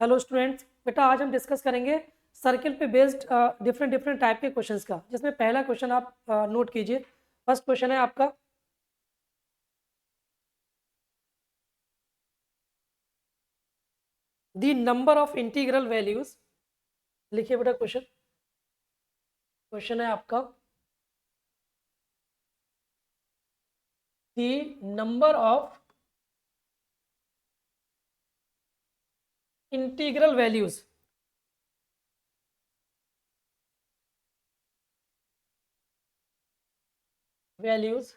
Hello students, बेटा आज हम डिस्कस करेंगे सर्किल पे बेस्ड डिफरेंट डिफरेंट टाइप के क्वेश्चंस का, जिसमें पहला क्वेश्चन आप नोट कीजिए। फर्स्ट क्वेश्चन है आपका, the number of integral values. लिखिए बेटा क्वेश्चन। क्वेश्चन है आपका, the number of integral values values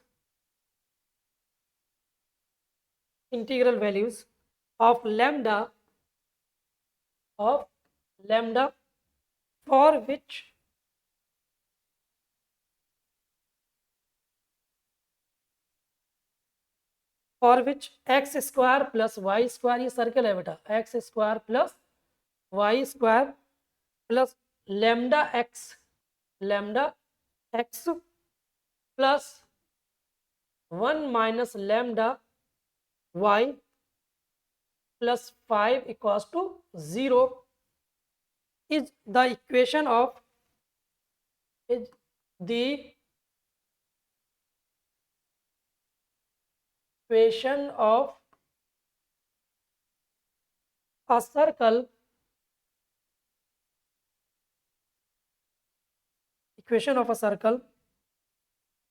integral values of lambda for which x square plus y square, ये सर्कल है बेटा, x square plus y square plus lambda x plus 1 - lambda y plus 5 equals to 0 is the equation of is the equation of a circle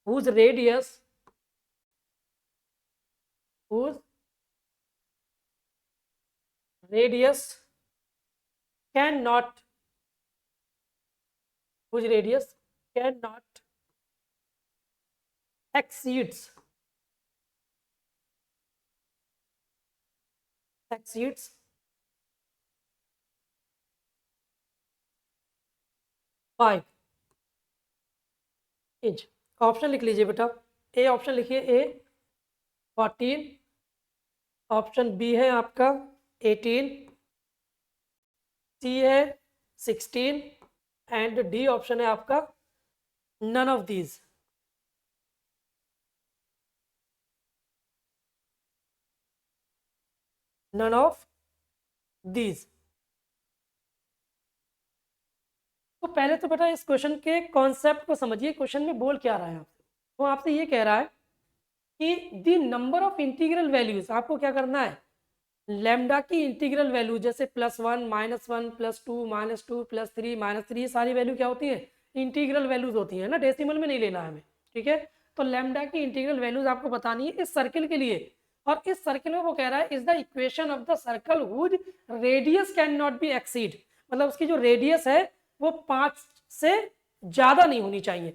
whose whose radius cannot whose radius cannot exceeds 5 inch. Option लिख लीजिए बेटा। A option लिखिए, ए 14, option B है आपका 18, सी है 16 and D option है आपका none of these. None of these. तो पहले तो बेटा इस क्वेश्चन के कॉन्सेप्ट को समझिए, क्वेश्चन में बोल क्या रहा है आपसे। वो आपसे ये कह रहा है कि the number of integral values, आपको क्या करना है, लैम्डा की इंटीग्रल वैल्यू जैसे +1 -1 +2 -2 +3 -3, सारी वैल्यू क्या होती है, इंटीग्रल वैल्यूज होती है ना, डेसिमल में नहीं लेना है हमें। ठीक है, तो लैम्डा की इंटीग्रल वैल्यूज आपको बतानी है इस सर्किल के लिए। और इस सर्किल में वो कह रहा है is the equation of the circle whose radius can not be exceed, मतलब उसकी जो रेडियस है वो 5 से ज्यादा नहीं होनी चाहिए।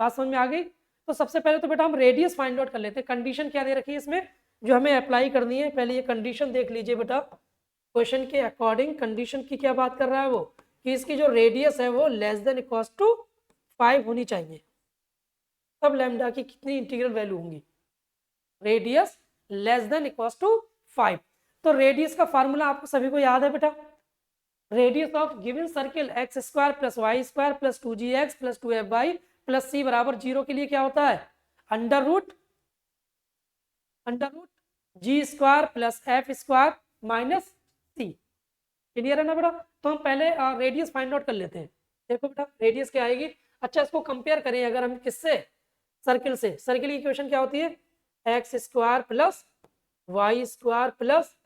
बात समझ में आ गई। तो सबसे पहले तो बेटा हम रेडियस फाइंड आउट कर लेते हैं। कंडीशन क्या दे रखी है इसमें जो हमें अप्लाई करनी है, पहले ये कंडीशन देख लीजिए बेटा। क्वेश्चन के अकॉर्डिंग कंडीशन की क्या बात कर रहा है वो, कि इसकी जो रेडियस है वो लेस देन इक्वल्स टू 5 होनी चाहिए। तब लैम्डा की कितनी इंटीग्रल वैल्यू होंगी, radius less than equals to 5। तो रेडियस का फार्मूला आपको सभी को याद है बेटा। Radius of given circle x square plus y square plus 2gx plus 2fy plus c बराबर 0 के लिए क्या होता है, under root g square plus f square minus c। Clear है ना बेटा। तो हम पहले रेडियस फाइंड आउट कर लेते हैं। देखो बेटा रेडियस क्या आएगी। अच्छा, इसको कंपेयर करें अगर हम किससे, सर्किल से। सर्किल की इक्वेशन क्या होती है, x square plus y square plus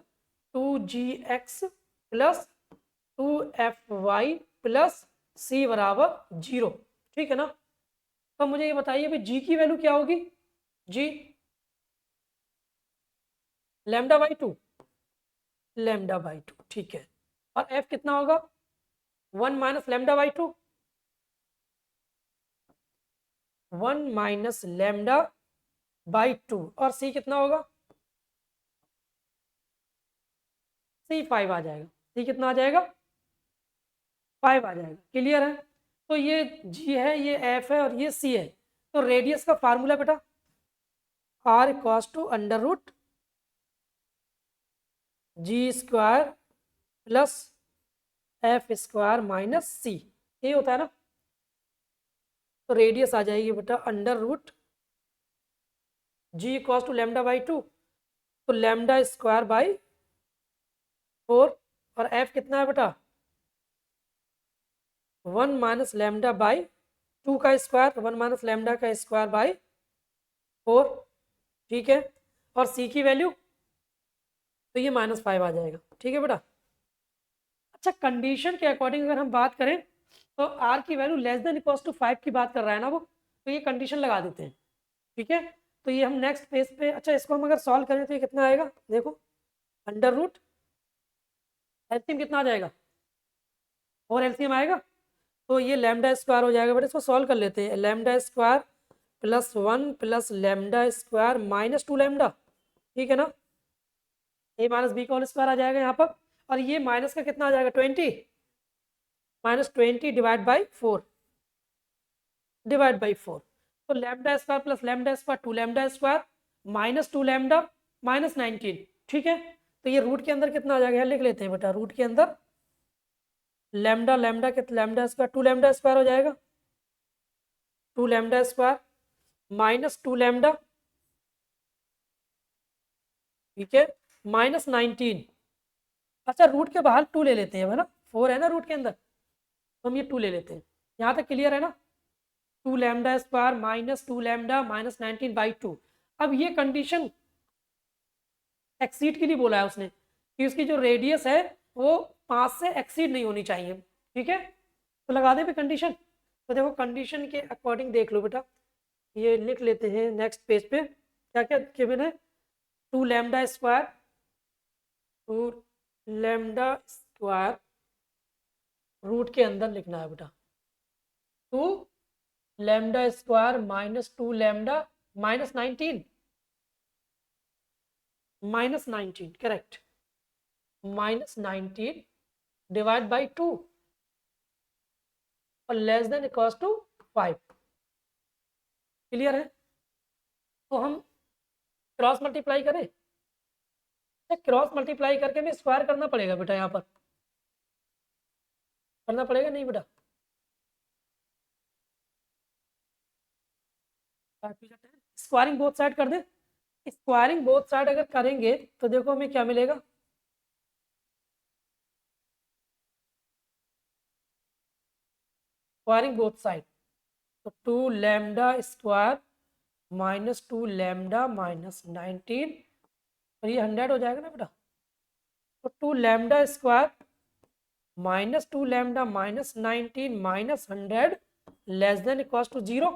2gx plus 2fy plus c बराबर 0। ठीक है ना। तो मुझे ये बताइए भाई g की वैल्यू क्या होगी, g λ/2, λ/2। ठीक है, और f कितना होगा, 1 - λ/2, 1 - λ/2, और c कितना होगा, c 5 आ जाएगा। c कितना आ जाएगा, 5 आ जाएगा। क्लियर है। तो ये g है, ये f है और ये c है। तो रेडियस का फार्मूला बेटा r equals to under root g square plus f square minus c, ये होता है ना। तो रेडियस आ जाएगी बेटा under root g equals to λ/2, तो λ² बाई 4 और एफ कितना है बेटा 1 माइनस लैम्डा बाई 2 का स्क्वायर, 1 माइनस लैम्डा का स्क्वायर बाई 4, ठीक है। और सी की वैल्यू तो ये -5 आ जाएगा, ठीक है बेटा। अच्छा, कंडीशन के अकॉर्डिंग अगर हम बात करें तो आर की value less than equals to 5 की बात कर रहा है ना वो, तो ये कंडीशन लगा देते हैं, ठीक है। तो ये हम नेक्स्ट पेज पे, अच्छा इसको हम अगर सॉल्व करें तो ये कितना आएगा, देखो अंडर रूट एलसीएम कितना आ जाएगा, और एलसीएम आएगा तो ये लैम्डा स्क्वायर हो जाएगा। बट इसको सॉल्व कर लेते हैं, lambda square plus 1 plus lambda square minus 2 lambda, ठीक है ना। ए माइनस बी का होल स्क्वायर आ जाएगा यहाँ पर, और ये माइनस का कितना आ जाएगा 20, -20 डिवाइड बाई 4, तो lambda square plus lambda square 2 lambda square minus 2 lambda minus 19, ठीक है। तो ये रूट के अंदर कितना आ जाएगा, लिख लेते हैं बेटा, रूट के अंदर लैम्डा लैम्डा के लैम्डा स्क्वायर 2 लैम्डा स्क्वायर हो जाएगा, 2 लैम्डा स्क्वायर माइनस 2 लैम्डा, ठीक है, -19। अच्छा रूट के बाहर 2 ले लेते हैं है ना, 4 है ना रूट के अंदर, तो हम ये 2 ले लेते हैं। यहाँ तक क्लियर है ना, 2 lambda square minus 2 lambda minus 19 by 2। अब ये कंडीशन एक्सीड की नहीं बोला है उसने, कि उसकी जो रेडियस है वो 5 से एक्सीड नहीं होनी चाहिए, ठीक है। तो लगा दे भी कंडीशन, तो देखो कंडीशन के अकॉर्डिंग देख लो बेटा, ये लिख लेते हैं नेक्स्ट पेज पे, क्या क्या गिवन है, 2 lambda square, 2 lambda square root के अंदर लिखना है बेटा, 2 lambda square minus 2 lambda -19, correct, -19 divide by 2 और less than equals to 5, clear है। तो हम क्रॉस मल्टीप्लाई करें, क्रॉस मल्टीप्लाई करके हमें स्क्वायर करना पड़ेगा बेटा, यहाँ पर करना पड़ेगा नहीं बेटा, स्क्वायरिंग बोथ साइड कर दे, स्क्वायरिंग बोथ साइड अगर करेंगे तो देखो हमें क्या मिलेगा, स्क्वायरिंग बोथ साइड, तो 2 lambda square minus 2 lambda minus 19, और ये 100 हो जाएगा ना बेटा, तो 2 lambda square minus 2 lambda minus 19 minus 100 less than equals to 0,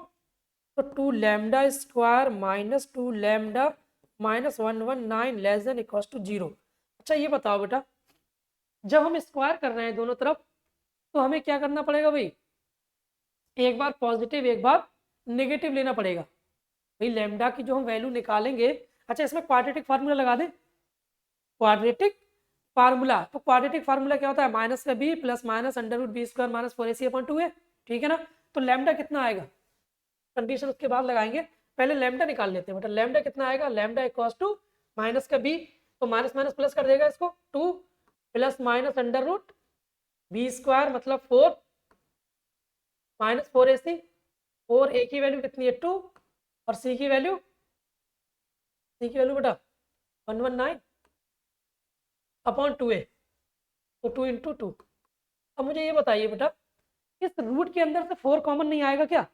तो 2 lambda square minus 2 lambda minus 119 less than equals to 0। अच्छा ये बताओ बेटा, जब हम स्क्वायर कर रहे हैं दोनों तरफ तो हमें क्या करना पड़ेगा भाई, एक बार पॉजिटिव एक बार नेगेटिव लेना पड़ेगा भाई, लैम्डा की जो हम वैल्यू निकालेंगे। अच्छा इसमें क्वाड्रेटिक फार्मूला लगा दें, क्वाड्रेटिक फार्मूला, तो क्वाड्रेटिक फार्मूला क्या होता है, माइनस का b plus minus under root b square minus 4ac/2 है, ठीक है ना। तो लैम्डा कितना आएगा, कंडीशन उसके बाद लगाएंगे, पहले लैम्डा निकाल लेते हैं बेटा, लैम्डा कितना आएगा, लैम्डा इक्वल्स टू माइनस का बी, तो माइनस माइनस प्लस कर देगा इसको, 2 plus minus under root b square मतलब 4 माइनस 4ac, 4a की वैल्यू कितनी है 2, और c की वैल्यू बेटा 119 अपॉन 2a, तो 2 इंटू 2। अब मुझे ये बताइए बेटा, इस रूट के अंदर से 4 कॉमन नहीं आएगा क्या,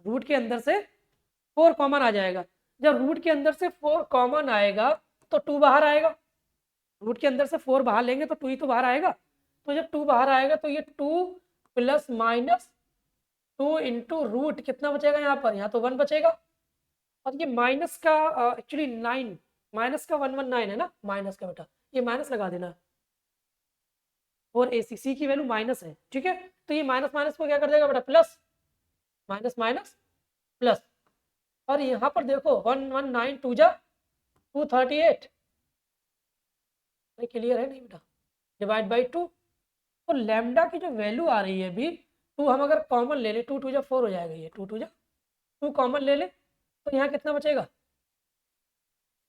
रूट के अंदर से 4 कॉमन आ जाएगा, जब रूट के अंदर से 4 कॉमन आएगा तो 2 बाहर आएगा, रूट के अंदर से 4 बाहर लेंगे तो 2 ही तो बाहर आएगा, तो जब 2 बाहर आएगा तो ये 2 प्लस माइनस 2 इंटू रूट कितना बचेगा, यहाँ पर यहाँ तो 1 बचेगा, और ये माइनस का एक्चुअली 9 माइनस का 119 है ना, माइनस का बेटा ये माइनस लगा देना, और ए सी की वैल्यू माइनस है, ठीक है। तो ये माइनस माइनस को क्या कर देगा बेटा, प्लस माइनस माइनस प्लस, और यहाँ पर देखो 119 2 जा 238, क्लियर है नहीं बेटा, डिवाइड बाई 2, तो लैम्डा की जो वैल्यू आ रही है अभी 2 हम अगर कॉमन ले ले, 2 2 जा 4 हो जाएगा, ये 2 2 जा 2 कॉमन ले ले, तो यहाँ कितना बचेगा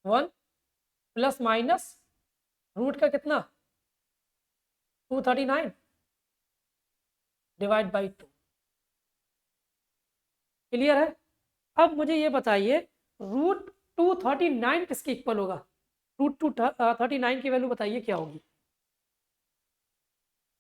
1 प्लस माइनस रूट का कितना 239 डिवाइड बाई 2, क्लियर है। अब मुझे ये बताइए रूट 239 किसके इक्वल होगा, रूट 239 की वैल्यू बताइए क्या होगी,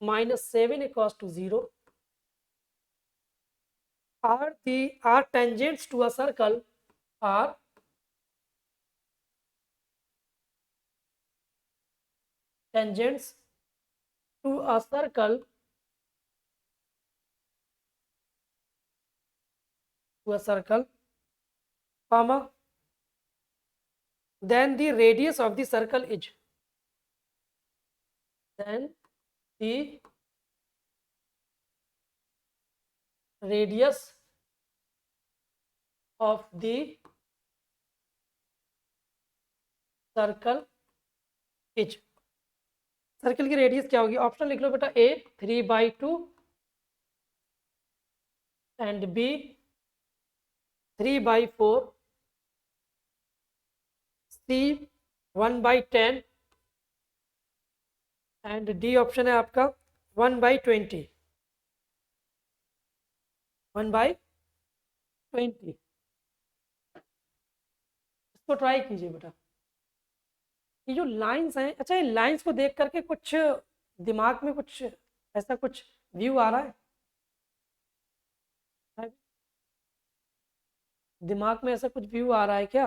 -7 equals to 0 are tangents to a circle are tangents to a circle comma then the radius of the circle is then the radius of the circle is circle की radius क्या होगी option लिख लो बेटा A 3/2 and B 3/4 C 1/10 and D option है आपका 1/20 1/20 इसको try कीजिए बेटा ये जो लाइंस हैं अच्छा ये लाइंस को देख करके कुछ दिमाग में कुछ ऐसा कुछ व्यू आ रहा है दिमाग में ऐसा कुछ व्यू आ रहा है क्या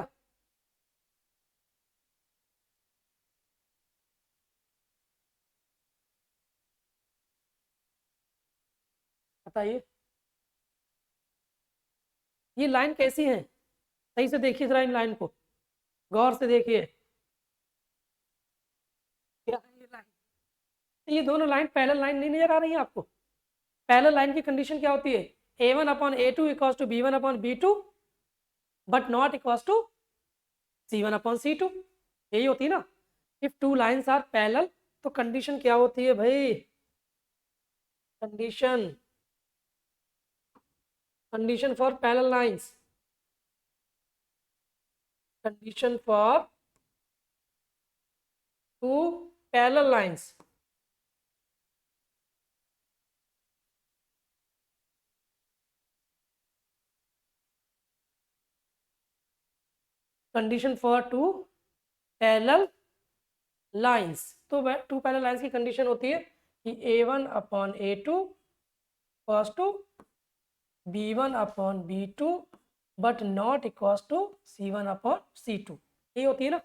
बताइए ये लाइन कैसी है सही से देखिए जरा इन लाइन को गौर से देखिए क्या है ये लाइन ये दोनों लाइन पैरेलल लाइन नहीं नजर आ रही है आपको पैरेलल लाइन की कंडीशन क्या होती है a1/a2 equals to b1/b2 but not equals to c1/c2 यही होती है ना if two lines are parallel तो कंडीशन क्या होती है भाई condition for parallel lines condition for two parallel lines condition for two parallel lines तो टू पैरेलल लाइंस की कंडीशन होती है कि a1/a2 equals to b1/b2 but not equals to c1/c2 ये होती है ना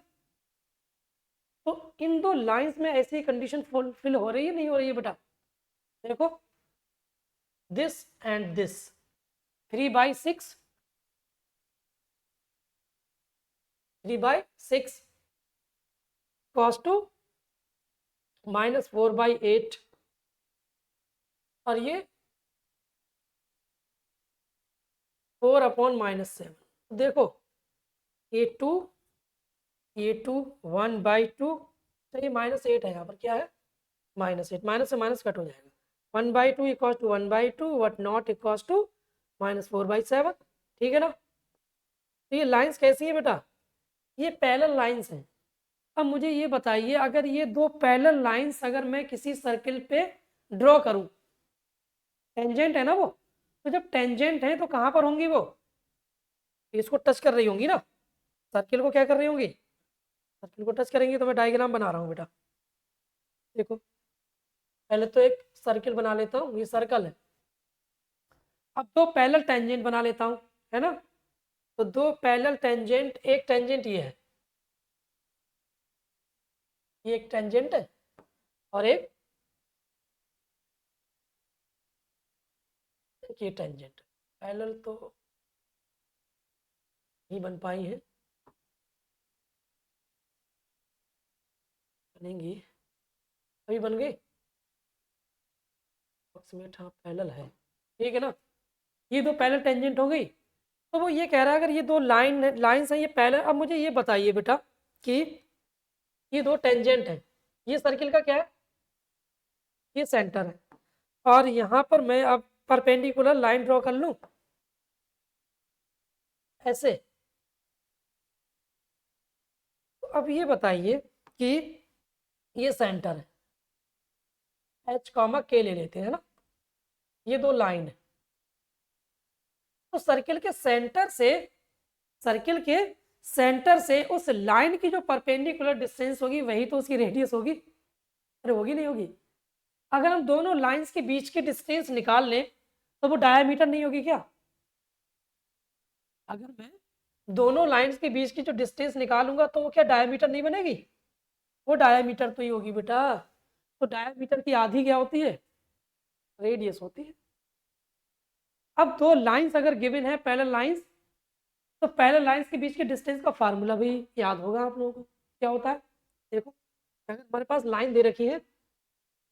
तो इन दो लाइंस में ऐसी कंडीशन फुलफिल हो रही है नहीं हो रही है बेटा देखो this and this 3/6 equals to -4/8 और ये 4/-7 देखो a2 1/2 चाहिए -8 है यहाँ पर क्या है -8 माइनस से माइनस कट हो जाएगा 1/2 equals to 1/2 but not equals to -4/7 ठीक है ना तो ये लाइंस कैसी है बेटा ये पैरेलल लाइंस हैं अब मुझे ये बताइए अगर ये दो पैरेलल लाइंस अगर मैं किसी सर्किल पे ड्रॉ करूं टेंजेंट है ना वो तो जब टेंजेंट है तो कहाँ पर होंगी वो इसको टच कर रही होंगी ना सर्किल को क्या कर रही होंगी सर्किल को टच करेंगी तो मैं डायग्राम बना रहा हूँ बेटा देखो पहले तो एक सर्किल बना लेता हूँ ये सर्कल है अब दो पैरेलल टेंजेंट बना लेता हूँ है ना तो दो पैरेलल टेंजेंट एक टेंजेंट ये है ये एक टेंजेंट है और एक ये टेंजेंट पैरेलल तो नहीं बन पाई है बनेंगी अभी बन गई अप्रोक्सीमेट हाँ पैरेलल है ठीक है ना ये दो पैरेलल टेंजेंट हो गई तो वो ये कह रहा है अगर ये दो लाइंस हैं ये पैरेलल अब मुझे ये बताइए बेटा कि ये दो टेंजेंट है ये सर्किल का क्या है ये सेंटर है और यहाँ पर मैं अब परपेंडिकुलर लाइन ड्रॉ कर लूं ऐसे तो अब ये बताइए कि ये सेंटर है H, K ले लेते हैं ना ये दो लाइन है तो सर्किल के सेंटर से उस लाइन की जो परपेंडिकुलर डिस्टेंस होगी वही तो उसकी रेडियस होगी अरे होगी नहीं होगी अगर हम दोनों लाइंस के बीच की डिस्टेंस निकाल लें तो वो डायामीटर नहीं होगी क्या? अगर मैं दोनों लाइंस के बीच की जो डिस्टेंस निकालूंगा तो वो क्या डायामीटर नहीं बनेगी? वो डायामीटर तो ही होगी बेटा। तो डायामीटर की आधी क्या होती है? रेडियस होती है। अब दो लाइंस अगर गिवन है पैरेलल लाइंस, तो पैरेलल लाइंस के बीच के डिस्टेंस का फार्मूला भी याद होगा आप लोगों को। क्या होता है? देखो, अगर हमारे पास लाइन दे रखी है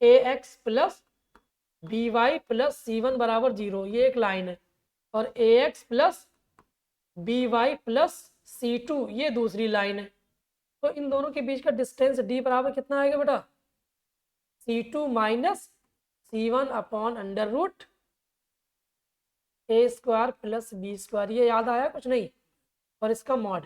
A X plus B Y plus C one बराबर 0, ये एक लाइन है, और A X plus B Y plus C two ये दूसरी लाइन है। तो इन दोनों के बीच का डिस्टेंस डी बराबर कितना आएगा बेटा? C two minus C one upon under root A square plus B square. ये याद आया कुछ नहीं? और इसका मॉड,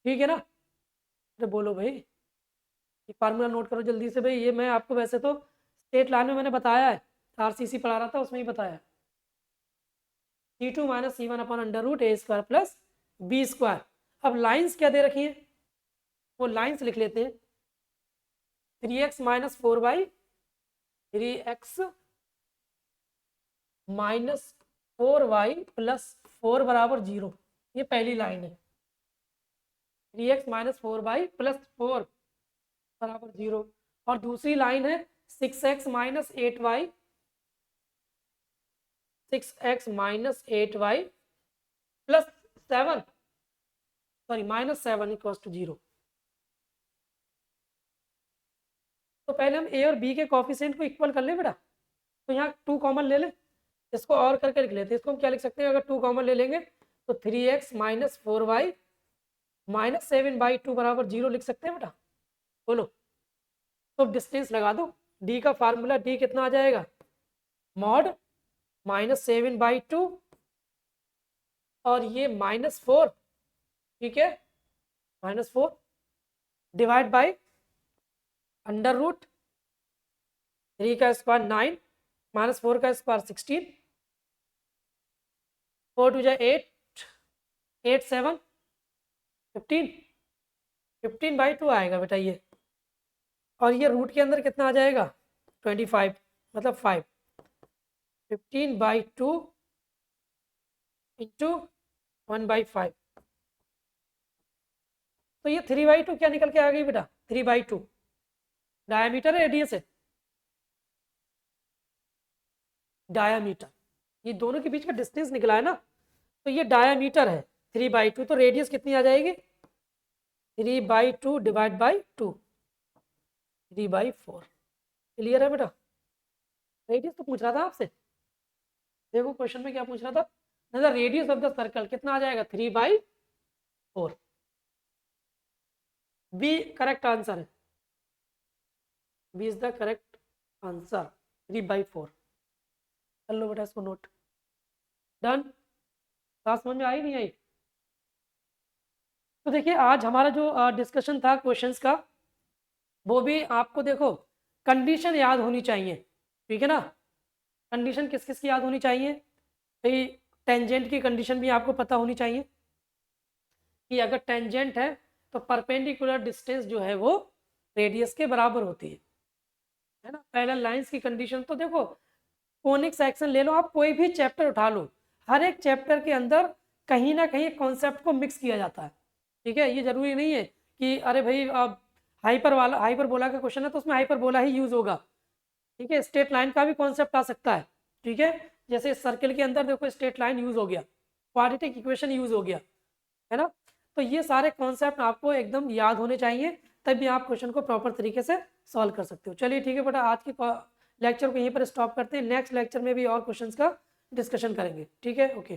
ठीक है ना? अरे बोलो भाई, ये फार्मूला नोट करो जल्दी से भाई। ये मैं आपको वैसे तो स्टेट लाइन में मैंने बताया है, आरसीसी पढ़ा रहा था उसमें ही बताया। C two minus C one upon under root A square plus B square. अब लाइन्स क्या दे रखी हैं, वो लाइन्स लिख लेते हैं। 3x minus 4y, 3x minus 4y plus 4 बराबर 0, ये पहली लाइन है। 3x माइनस 4y प्लस 4 बराबर 0। और दूसरी लाइन है 6x minus 8y, 6x minus 8y plus 7, sorry minus 7 equals to 0। तो पहले हम ए और बी के कोफिशिएंट को इक्वल कर ले बेटा। तो यहाँ 2 कॉमन ले ले, इसको और करके लिख लेते हैं। इसको हम क्या लिख सकते हैं, अगर 2 कॉमन ले लेंगे तो 3x माइनस 4y माइनस 7/2 बराबर 0 लिख सकते हैं बेटा। बोलो, तो डिस्टेंस लगा दो। डी का फार्मूला डी कितना आ जाएगा? मॉड माइनस 7/2 और ये -4, ठीक है, -4 डिवाइड बाई अंडर रूट 3 का स्क्वायर 9 माइनस 4 का स्क्वायर 16, 4 टू जा 8, 8 7 15, 15/2 आएगा बेटा ये। और ये रूट के अंदर कितना आ जाएगा? 25, मतलब 5। 15/2 इंटू 1/5, तो ये 3/2 क्या निकल के आ गई बेटा? 3/2 डायामीटर है रेडियस है? डायामीटर। ये दोनों के बीच का डिस्टेंस निकला है ना, तो ये डायामीटर है 3/2। तो रेडियस कितनी आ जाएगी? 3/2 डिवाइड बाई 2, 3/4। क्लियर है बेटा? रेडियस तो पूछ रहा था आपसे, देखो क्वेश्चन में क्या पूछ रहा था ना, रेडियस ऑफ द सर्कल कितना आ जाएगा? 3/4। बी करेक्ट आंसर है, B is the correct answer, 3/4। कर लो बेटा इसको नोट। डन? बात समझ में आई नहीं आई? तो देखिए आज हमारा जो डिस्कशन था क्वेश्चंस का, वो भी आपको देखो कंडीशन याद होनी चाहिए, ठीक है ना? कंडीशन किस किस की याद होनी चाहिए भाई? टेंजेंट की कंडीशन भी आपको पता होनी चाहिए कि अगर टेंजेंट है तो परपेंडिकुलर डिस्टेंस जो है वो रेडियस के बराबर होती है ना? पैरेलल लाइंस की कंडीशन तो देखो, कोनिक सेक्शन ले लो आप, कोई भी चैप्टर उठा लो, हर एक चैप्टर के अंदर कहीं ना कहीं कॉन्सेप्ट को मिक्स किया जाता है, ठीक है? ये जरूरी नहीं है कि अरे भाई अब हाइपरबोला का क्वेश्चन है तो उसमें हाइपरबोला ही यूज होगा, ठीक है? स्ट्रेट लाइन का भी कॉन्सेप्ट आ सकता है, ठीक है? जैसे सर्कल के अंदर देखो स्ट्रेट लाइन यूज हो गया, क्वाड्रेटिक इक्वेशन यूज हो गया, है ना? तो ये सारे कॉन्सेप्ट आपको एकदम याद होने चाहिए, तभी आप क्वेश्चन को प्रॉपर तरीके से सॉल्व कर सकते हो। चलिए ठीक है बेटा, आज के लेक्चर को यहीं पर स्टॉप करते हैं। नेक्स्ट लेक्चर में भी और क्वेश्चंस का डिस्कशन करेंगे, ठीक है? ओके।